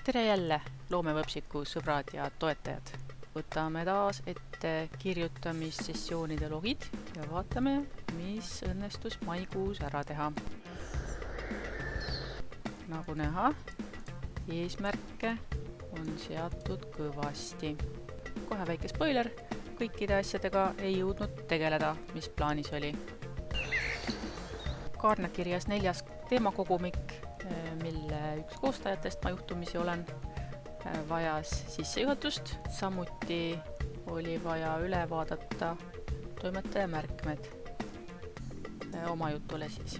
tere jälle, loomevõpsiku sõbrad ja toetajad! Võtame taas ette kirjutamissessioonide logid ja vaatame, mis õnnestus maikuus ära teha. Nagu näha, eesmärke on seatud kõvasti. Kohe väike spoiler, kõikide asjadega ei jõudnud tegeleda, mis plaanis oli. Kaarna kirjas 4. teemakogumik, mille üks koostajatest ma juhtumisi olen, vajas sissejuhatust, samuti oli vaja üle vaadata toimetaja märkmed oma jutule siis.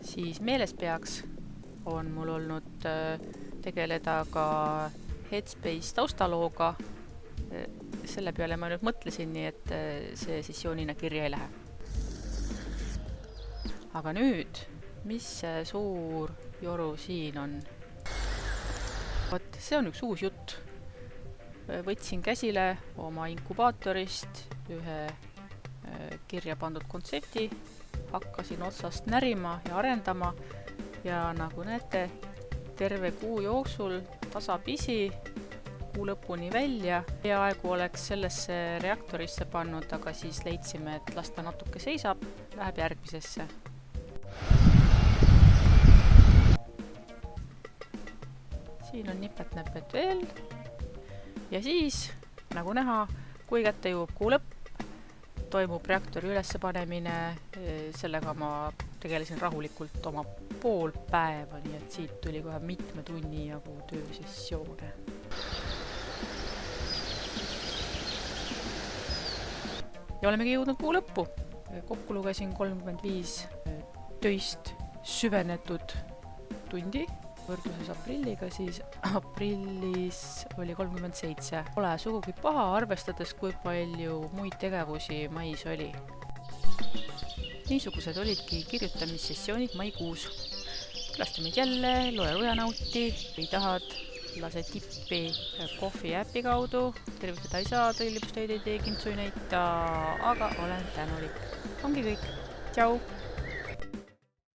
Siis meeles peaks on mul olnud tegeleda ka Headspace taustalooga. Selle peale ma nüüd mõtlesin, nii et see sessioonina kirja ei lähe. Aga nüüd, mis see suur joru siin on? See on üks uus jutt. Võtsin käsile oma inkubaatorist ühe kirja pandud kontsepti, hakkasin otsast närima ja arendama ja nagu näete, terve kuu jooksul tasapisi kuu lõpuni välja. Peaaegu oleks sellesse reaktorisse pannud, aga siis leidsime, et las ta natuke seisab, läheb järgmisesse. Siin on nipet-näpet veel. Ja siis, nagu näha, kui kätte jõuab kuu lõpp, toimub reaktori ülesse panemine. Sellega ma tegelesin rahulikult oma pool päeva, nii et siit tuli kohe mitme tunni jagu töösessioone. Ja olemegi jõudnud kuu lõppu. Kokku lugesin 35 töist süvenetud tundi. Võrdluses aprilliga, siis aprillis oli 37. Ole sugugi paha, arvestades, kui palju muid tegevusi mais oli. Niisugused olidki kirjutamissessioonid maikuus. Külasta meid jälle, loe luja nauti, või tahad, lase tippi kohvi äppi kaudu. Tervitada ei saa, tõllipusteid ei tee, kintsu ei näita, aga olen tänulik. Ongi kõik. Tšau!